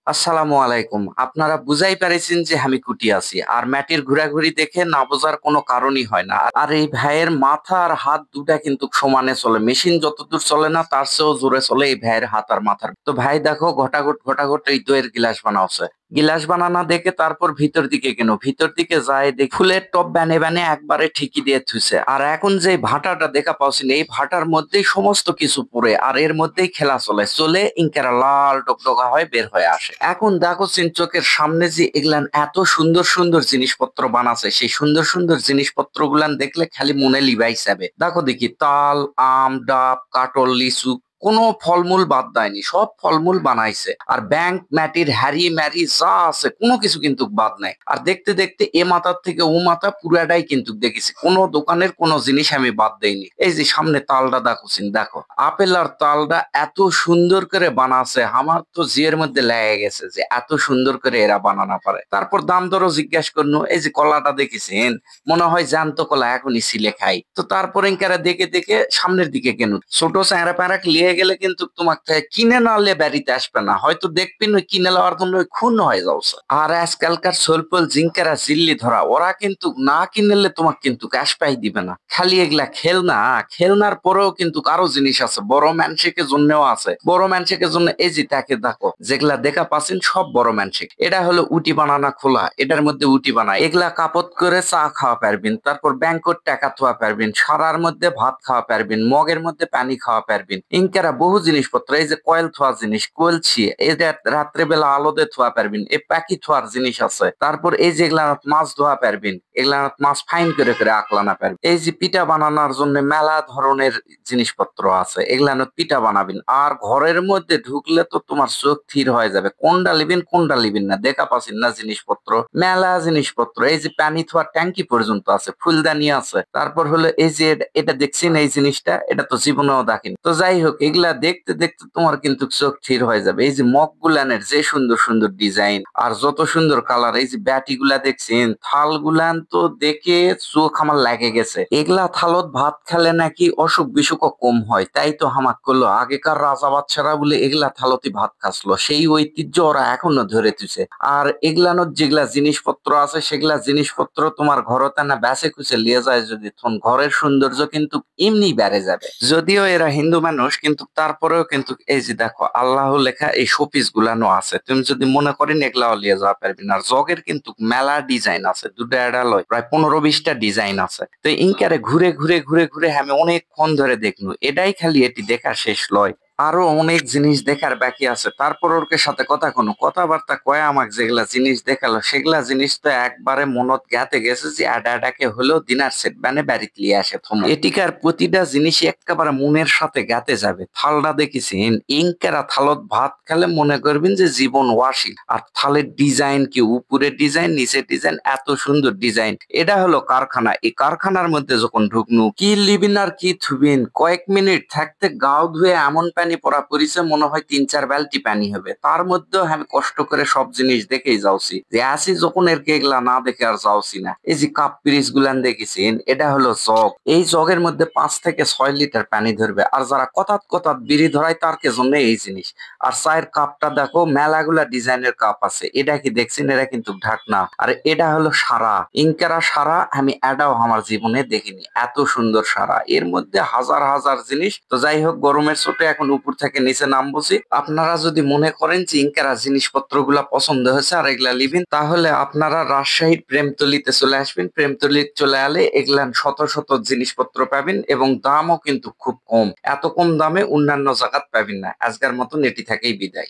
আসসালামু আলাইকুম। আপনারা বুঝাই পারিছেন যে আমি কুটি আছি। আর ম্যাটির ঘুরাঘুরি দেখে না বোঝার কোনো কারণই হয় না। আর এই ভাইয়ের মাথা আর হাত দুটা কিন্তু সমানে চলে। মেশিন যতদূর চলে না তার চেয়েও জোরে চলে এই ভাইয়ের হাত আর মাথার। তো ভাই দেখো ঘটাঘট ঘটাঘট এই দইয়ের গিলাস বানাওছে। গিলাস বানানা দেখে তারপর ভিতর দিকে কেন ভিতর দিকে যায় দেখ ফুলের টব বানে বানে একবারে ঠিকই দিয়ে থুইছে। আর এখন যে ভাটাটা দেখা পাওছেন এই ভাটার মধ্যেই সমস্ত কিছু পড়ে আর এর মধ্যেই খেলা চলে চলে ইনকারা লাল টকটকা হয়ে বের হয়ে আসে। এখন দেখো চিন চোখের সামনে যে এগুলান এত সুন্দর সুন্দর জিনিসপত্র বানাছে সেই সুন্দর সুন্দর জিনিসপত্র গুলান দেখলে খালি মনে লিবাই যাবে। দেখো দেখি তাল, আম, ডাব, কাঁঠাল, লিচু কোনো ফলমূল বাদ দেয়নি, সব ফলমূল বানাইছে। আর ব্যাংক ম্যাটির হ্যারি ম্যারি যা আছে কোনো কিছু কিন্তু বাদ নাই। আর দেখতে দেখতে এ মাথার থেকে ও মাথা পুরাটাই কিন্তু দেখেছি, কোনো দোকানের কোনো জিনিস আমি বাদ দেইনি। এই যে সামনে তালটা দেখোছিন, দেখো আপেল আর তালটা এত সুন্দর করে বানাছে আমার তো জিয়ের মধ্যে লেগে গেছে যে এত সুন্দর করে এরা বানানো পারে। তারপর দাম দরও জিজ্ঞাসা করলো, এই যে কলাটা দেখেছেন, মনে হয় জ্যান্ত কলা, এখনই সিলে খাই। তো তারপরে ইনকারা দেখে দেখে সামনের দিকে কেন ছোট চ্যাংড়া প্যাঁড়া লিয়ে গেলে কিন্তু তোমাকে কিনে না নিলে বাড়িতে আসবে না, হয়তো দেখবেন ওই কিনে লওয়ার জন্য ওই খুন হয়ে যাচ্ছে। আর আজকালকার সলপল জিঙ্কারা জিল্লি ধরা ওরা কিন্তু না কিনলে তোমাকে কিন্তু ক্যাশ পাই দিবে না। খালি এগুলা খেলনা, খেলনার পরেও কিন্তু আরো জিনিস আছে, বড় ম্যানসিকের জন্যও আছে। বড় ম্যানসিকের জন্য এই যে তাকে দেখো যেগুলা দেখা পাচ্ছেন সব বড় ম্যানসিক। এটা হলো উটি বানানা খোলা, এটার মধ্যে উটি বানায়, এগুলা কাপত করে চা খাওয়া পারবেন, তারপর ব্যাংকত টাকা থোয়া পারবেন, সারার মধ্যে ভাত খাওয়া পারবেন, মগের মধ্যে পানি খাওয়া পারবেন। ইনকারা বহু জিনিসপত্র, এই যে কয়েল থোয়া জিনিস, কলছি, এই যে রাত্রে বেলা আলোতে থোয়া পারবেন, এই পাখি থোয়ার জিনিস আছে। তারপর এই যে এগুলা মাছ ধোয়া পারবেন, এগুলা মাছ ফাইন করে করে আকলানা পারবেন। এই যে পিঠা বানানোর জন্য মেলা ধরনের জিনিসপত্র আছে, এগুলা পিঠা বানাবেন। আর ঘরের মধ্যে ঢুকলে তো তোমার চোখ থির হয়ে যাবে, কোনটা লিবেন কোনটা লিবেন না, দেখা পাচ্ছেন না জিনিসপত্র, মেলা জিনিসপত্র। এই যে পানি থোয়ার ট্যাঙ্কি পর্যন্ত আছে, ফুলদানি আছে। তারপর হলো এই যে এটা দেখছেন এই জিনিসটা, এটা তো জীবনেও দেখেন। তো যাই হোক এগুলা দেখতে দেখতে তোমার কিন্তু চোখ থির হয়ে যাবে। এই যে মগ গুলানের যে সুন্দর সুন্দর ডিজাইন আর যত সুন্দর কালার, এই যে ব্যাটি গুলা দেখছেন, থাল গুলান তো দেখে চোখ আমার লাগে গেছে। এগুলা থালত ভাত খেলে নাকি অসুখ বিসুখও কম হয়, তাই তো হামাক করলো আগেকার রাজা বাদশারা বলে এগুলা থালতি ভাত খাসলো, সেই ঐতিহ্য ওরা এখনো ধরে তুছে। আর এগুলানোর যেগুলা জিনিসপত্র আছে সেগুলা জিনিসপত্র তোমার ঘরতে না বেঁচে খুঁজে লিয়ে যায় যদি, তখন ঘরের সৌন্দর্য কিন্তু এমনি বেড়ে যাবে। যদিও এরা হিন্দু মানুষ কিন্তু তারপরেও কিন্তু এই যে দেখো আল্লাহ লেখা এই শোপিস গুলানো আছে, তুমি যদি মনে করেন এগুলাও লিয়ে যাওয়া পারবি না। আর জগের কিন্তু মেলা ডিজাইন আছে, দুটা এটা লয় প্রায় 15-20টা ডিজাইন আছে। তো ইনকারে ঘুরে ঘুরে ঘুরে ঘুরে আমি অনেকক্ষণ ধরে দেখনু, এটাই খালি এটি দেখা শেষ লয়, আরো অনেক জিনিস দেখার বাকি আছে। তারপর ওর সাথে কথা কোনো কথাবার্তা কয় আমাকে যেগুলা জিনিস দেখালো সেগুলা জিনিস তো একবারে মনত গাতে গেছে যে আডাকে হলেও দিনার সেট বানে বাড়িতে লিয়ে আসে থমো। এটিকার প্রতিটা জিনিসই একেবারে মনের সাথে গাতে যাবে। থালটা দেখেছেন, ইনকারা থালত ভাত খেলে মনে করবেন যে জীবন ওয়াসি। আর থালের ডিজাইন কি উপরের ডিজাইন নিচের ডিজাইন, এত সুন্দর ডিজাইন। এটা হলো কারখানা, এই কারখানার মধ্যে যখন ঢুকনু কি লিবিন আর কি থুবিন, কয়েক মিনিট থাকতে গাও ধুয়ে এমন পানি পড়া পরিছে মনে হয় 3-4 বালতি পানি হবে। তার মধ্যেও আমি কষ্ট করে সব জিনিস দেখেই যাওছি, যে আসি যখন এর এগুলা না দেখে আর যাওছি না। এই যে কাপ পিরিচ গুলান দেখেছেন, এটা হলো জগ, এই জগের মধ্যে 5 থেকে 6 লিটার পানি ধরবে। আর যারা কতাত কতাত বিড়ি ধরায় তার কে জন্য এই জিনিস। আর চায়ের কাপটা দেখো মেলাগুলা ডিজাইনের কাপ আছে, এটা কি দেখছেন, এটা কিন্তু ঢাকনা। আর এটা হলো সারা, ইনকারা সারা, আমি এটাও আমার জীবনে দেখিনি, এত সুন্দর সারা, এর মধ্যে হাজার হাজার জিনিস। তো যাই হোক গরমের চোটে এখন উপর থেকে নিচে নামবছি। আপনারা যদি মনে করেন যে ইনকারা জিনিসপত্র গুলা পছন্দ হয়েছে আর এগুলা লিবেন, তাহলে আপনারা রাজশাহীর প্রেমতলিতে চলে আসবেন। প্রেমতলিতে চলে এলে এগুলা শত শত জিনিসপত্র পাবেন এবং দামও কিন্তু খুব কম, এত কম দামে অন্যান্য জায়গাত পাবেন না। আজকের মতন এটি থেকেই বিদায়।